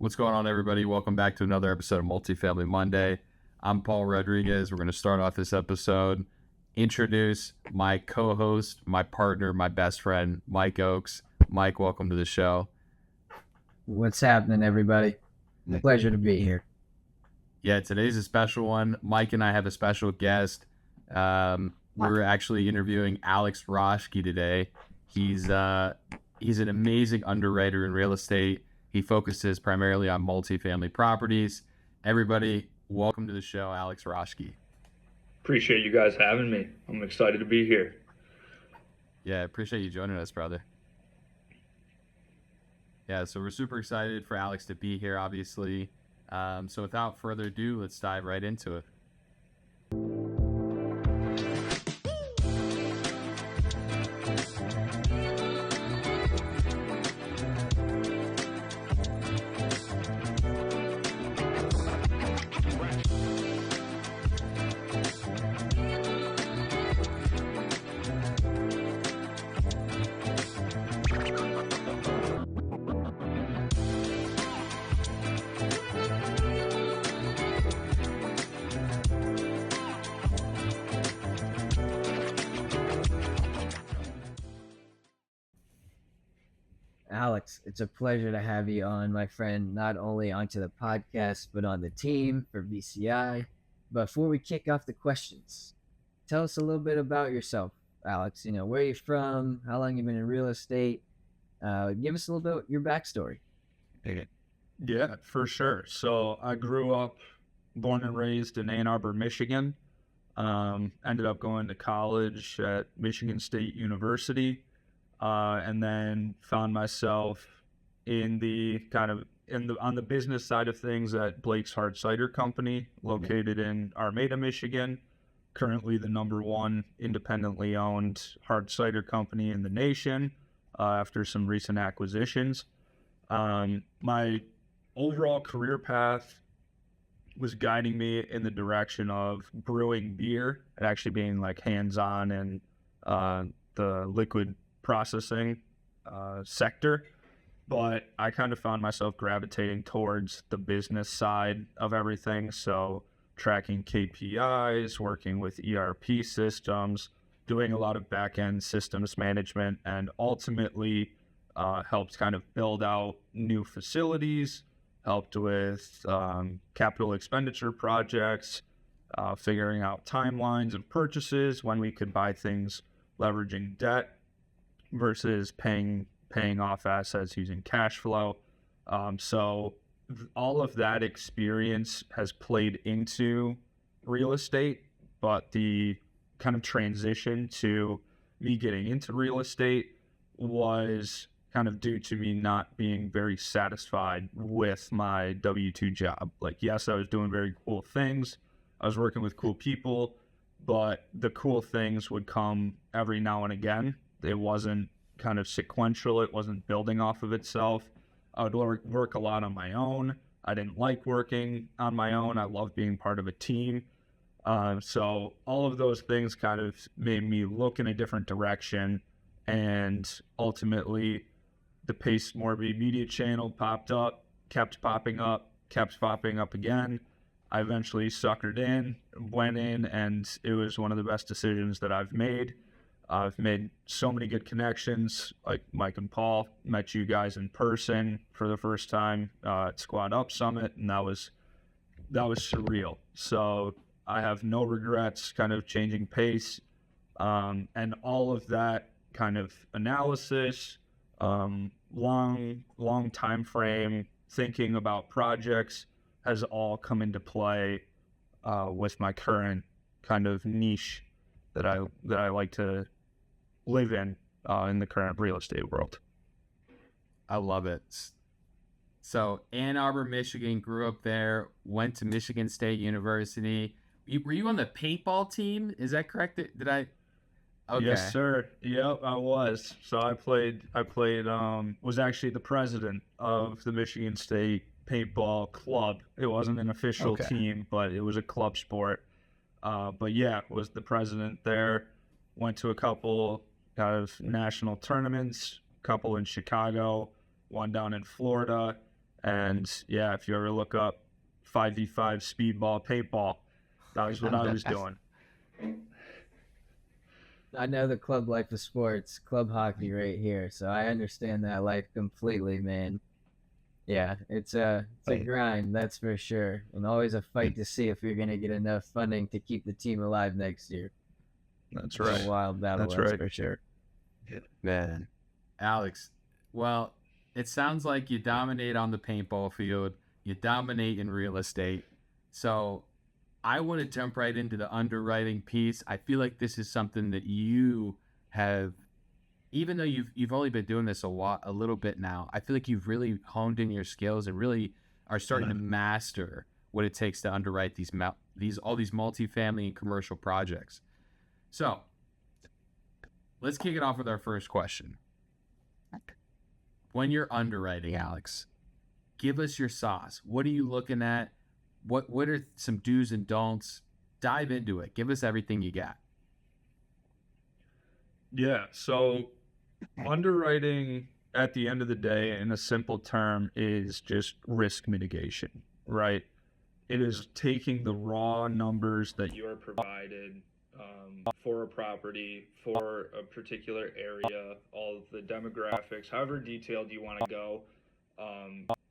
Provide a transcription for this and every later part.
What's going on, everybody? Welcome back to another episode of Multifamily Monday. I'm Paul Rodriguez. We're going to start off this episode, introduce my co-host, my partner, my best friend, Mike Oakes. Mike, welcome to the show. What's happening, everybody? Pleasure to be here. Yeah, today's a special one. Mike and I have a special guest. We're actually interviewing Alex Raschke today. He's an amazing underwriter in real estate. He focuses primarily on multifamily properties. Everybody, welcome to the show, Alex Raschke. Appreciate you guys having me. I'm excited to be here. Yeah, appreciate you joining us, brother. Yeah, so we're super excited for Alex to be here, obviously. So without further ado, let's dive right into it. Alex, it's a pleasure to have you on, my friend, not only onto the podcast, but on the team for VCI. Before we kick off the questions, tell us a little bit about yourself, Alex. Where you're from, how long you've been in real estate. Give us a little bit of your backstory. Yeah, for sure. So I grew up, born and raised in Ann Arbor, Michigan. Ended up going to college at Michigan State University. And then found myself on the business side of things at Blake's Hard Cider Company, located in Armada, Michigan. Currently the number one independently owned hard cider company in the nation, after some recent acquisitions. My overall career path was guiding me in the direction of brewing beer and actually being like hands-on in the liquid processing sector, but I kind of found myself gravitating towards the business side of everything. So tracking KPIs, working with ERP systems, doing a lot of back-end systems management, and ultimately helped kind of build out new facilities, helped with capital expenditure projects, figuring out timelines of purchases, when we could buy things leveraging debt versus paying off assets using cash flow. So all of that experience has played into real estate, but the kind of transition to me getting into real estate was kind of due to me not being very satisfied with my W-2 job. Like, yes, I was doing very cool things. I was working with cool people, but the cool things would come every now and again. It wasn't kind of sequential. It wasn't building off of itself. I would work a lot on my own. I didn't like working on my own. I love being part of a team. So all of those things kind of made me look in a different direction. And ultimately, the Pace Morby media channel popped up, kept popping up again. I eventually suckered in, went in, and it was one of the best decisions that I've made. I've made so many good connections, like Mike and Paul. Met you guys in person for the first time at Squad Up Summit, and that was surreal. So I have no regrets kind of changing pace, and all of that kind of analysis, long time frame, thinking about projects has all come into play with my current kind of niche that I like to live in the current real estate world. I love it. So Ann Arbor, Michigan, grew up there, went to Michigan State University. Were you on the paintball team? Is that correct? Did I? Okay. Yes, sir. Yep, I was. So I was actually the president of the Michigan State paintball club. It wasn't an official team, but it was a club sport. But yeah, was the president there. Went to a couple kind of national tournaments, a couple in Chicago, one down in Florida, And yeah, if you ever look up 5v5 speedball, paintball, that was what I was doing. I know the club life of sports, club hockey right here, so I understand that life completely, man. Yeah, it's a grind, that's for sure, and always a fight to see if you're gonna get enough funding to keep the team alive next year. That's It's right. a wild battle, That's that's right. for sure. Man, Alex, well, it sounds like you dominate on the paintball field, you dominate in real estate. So I want to jump right into the underwriting piece. I feel like this is something that you have, even though you've only been doing this a little bit now. I feel like you've really honed in your skills and really are starting to master what it takes to underwrite these all these multifamily and commercial projects. So let's kick it off with our first question. When you're underwriting, Alex, give us your sauce. What are you looking at? What are some do's and don'ts? Dive into it. Give us everything you got. Yeah. So underwriting at the end of the day, in a simple term, is just risk mitigation, right? It is taking the raw numbers that you are provided for a property, for a particular area, all of the demographics, however detailed you want to go,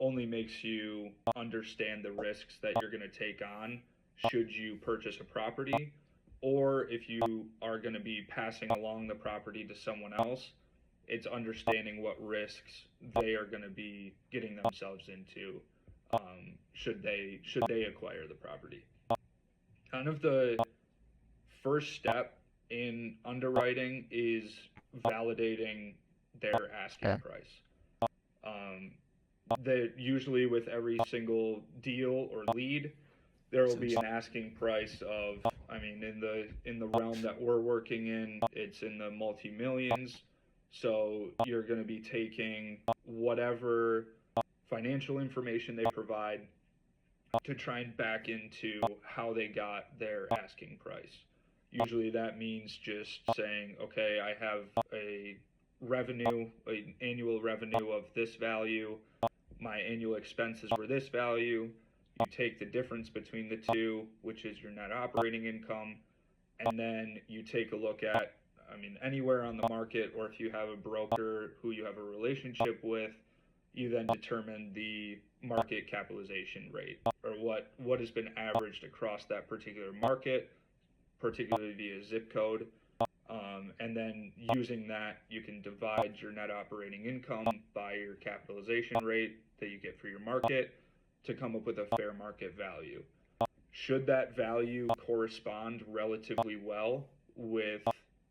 only makes you understand the risks that you're going to take on should you purchase a property, or if you are going to be passing along the property to someone else, it's understanding what risks they are going to be getting themselves into should they acquire the property. Kind of the first step in underwriting is validating their asking price. Um, that usually with every single deal or lead, there will be an asking price of, I mean, in the realm that we're working in, it's in the multi millions. So you're going to be taking whatever financial information they provide to try and back into how they got their asking price. Usually that means just saying, okay, I have an annual revenue of this value, my annual expenses were this value. You take the difference between the two, which is your net operating income, and then you take a look at, I mean, anywhere on the market, or if you have a broker who you have a relationship with, you then determine the market capitalization rate, or what has been averaged across that particular market, particularly via zip code. And then using that, you can divide your net operating income by your capitalization rate that you get for your market to come up with a fair market value. Should that value correspond relatively well with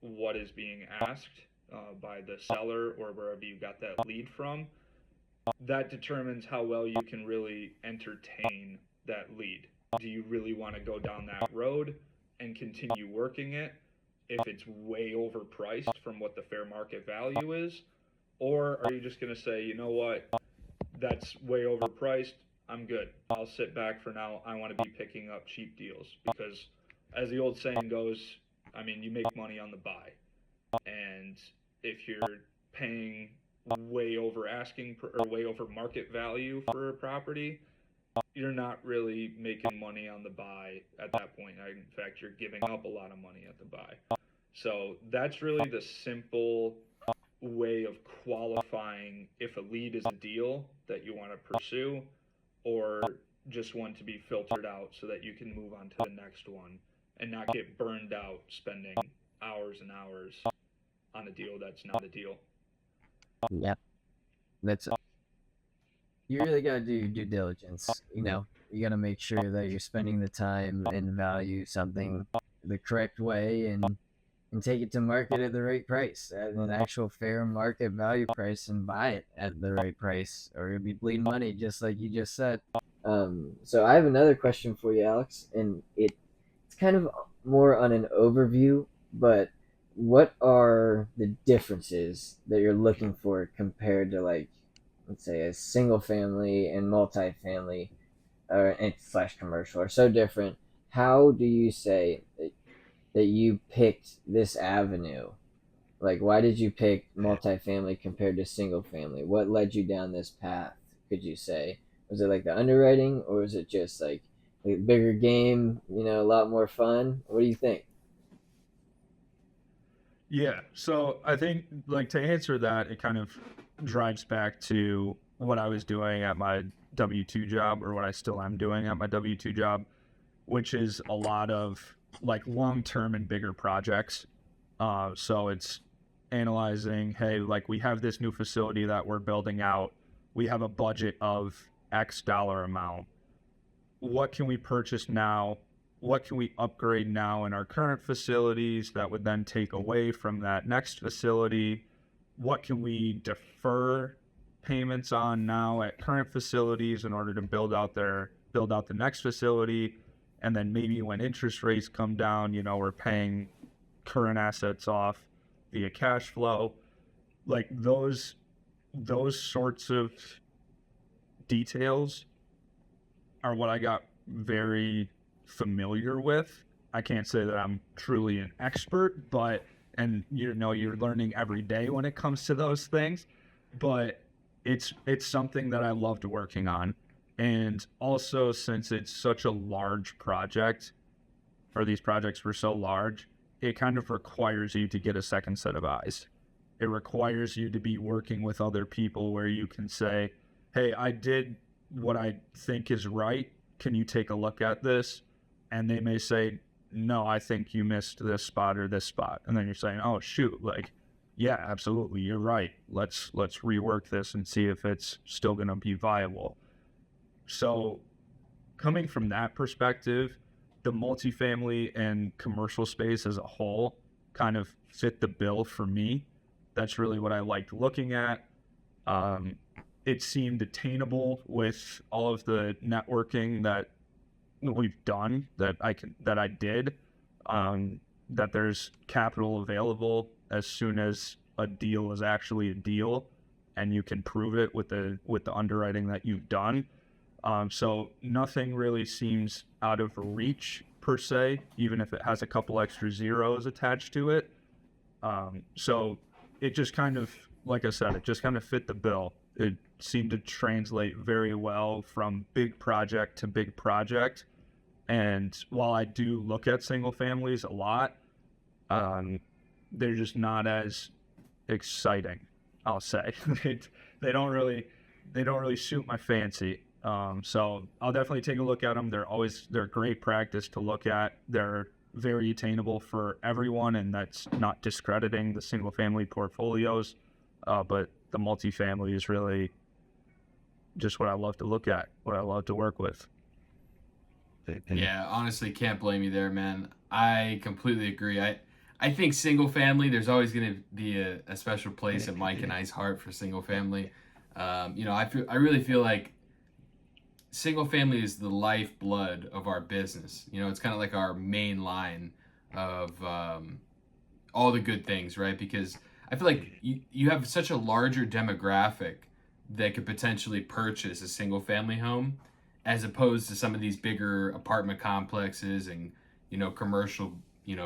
what is being asked by the seller or wherever you got that lead from, that determines how well you can really entertain that lead. Do you really want to go down that road and continue working it if it's way overpriced from what the fair market value is? Or are you just going to say, you know what, that's way overpriced, I'm good, I'll sit back for now, I want to be picking up cheap deals? Because as the old saying goes, I mean, you make money on the buy. And if you're paying way over asking or way over market value for a property, you're not really making money on the buy at that point. In fact, you're giving up a lot of money at the buy. So that's really the simple way of qualifying if a lead is a deal that you want to pursue, or just one to be filtered out so that you can move on to the next one and not get burned out spending hours and hours on a deal that's not a deal. Yeah, that's you really gotta do your due diligence. You gotta make sure that you're spending the time and value something the correct way, and take it to market at the right price, at an actual fair market value price, and buy it at the right price, or you'll be bleeding money, just like you just said. So I have another question for you, Alex, and it's kind of more on an overview, but what are the differences that you're looking for compared to, like, let's say a single family and multifamily, or slash commercial, are so different? How do you say that you picked this avenue? Like, why did you pick multifamily compared to single family? What led you down this path, could you say? Was it like the underwriting, or was it just like a bigger game, a lot more fun? What do you think? Yeah. So I think, like, to answer that, it kind of drives back to what I was doing at my W 2 job, or what I still am doing at my W 2 job, which is a lot of like long term and bigger projects. So it's analyzing, hey, like, we have this new facility that we're building out. We have a budget of X dollar amount. What can we purchase now? What can we upgrade now in our current facilities that would then take away from that next facility? What can we defer payments on now at current facilities in order to build out the next facility? And then maybe when interest rates come down, we're paying current assets off via cash flow. Like, those sorts of details are what I got very familiar with. I can't say that I'm truly an expert, but, and you're learning every day when it comes to those things, but it's something that I loved working on. And also, since it's such a large project, or these projects were so large, it kind of requires you to get a second set of eyes. It requires you to be working with other people where you can say, hey, I did what I think is right. Can you take a look at this? And they may say, no, I think you missed this spot or this spot. And then you're saying, oh, shoot, like, yeah, absolutely, you're right. Let's rework this and see if it's still going to be viable. So coming from that perspective, the multifamily and commercial space as a whole kind of fit the bill for me. That's really what I liked looking at. It seemed attainable with all of the networking that we've done, that I did. That there's capital available as soon as a deal is actually a deal, and you can prove it with the underwriting that you've done. So nothing really seems out of reach per se, even if it has a couple extra zeros attached to it. So it just kind of, like I said, it just kind of fit the bill. It seemed to translate very well from big project to big project. And while I do look at single families a lot, they're just not as exciting, I'll say. they don't really suit my fancy. So I'll definitely take a look at them. They're great practice to look at. They're very attainable for everyone, and that's not discrediting the single family portfolios. But the multifamily is really just what I love to look at, what I love to work with. Yeah, honestly, can't blame you there, man. I completely agree. I think single family, there's always going to be a special place in Mike and I's heart for single family. I really feel like single family is the lifeblood of our business. It's kind of like our main line of all the good things, right? Because I feel like you have such a larger demographic that could potentially purchase a single family home, as opposed to some of these bigger apartment complexes and commercial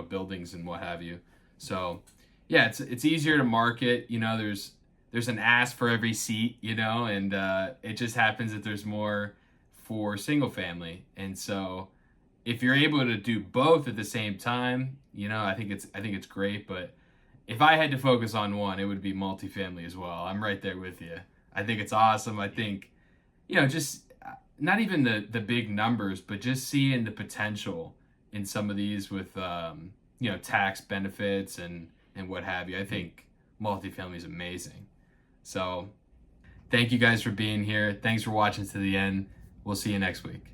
buildings and what have you. So yeah, it's easier to market. There's an ass for every seat, and it just happens that there's more for single family. And so if you're able to do both at the same time, I think it's great. But if I had to focus on one, it would be multifamily as well. I'm right there with you. I think it's awesome. I think just not even the big numbers, but just seeing the potential in some of these with tax benefits and what have you. I think multifamily is amazing. So thank you guys for being here. Thanks for watching to the end. We'll see you next week.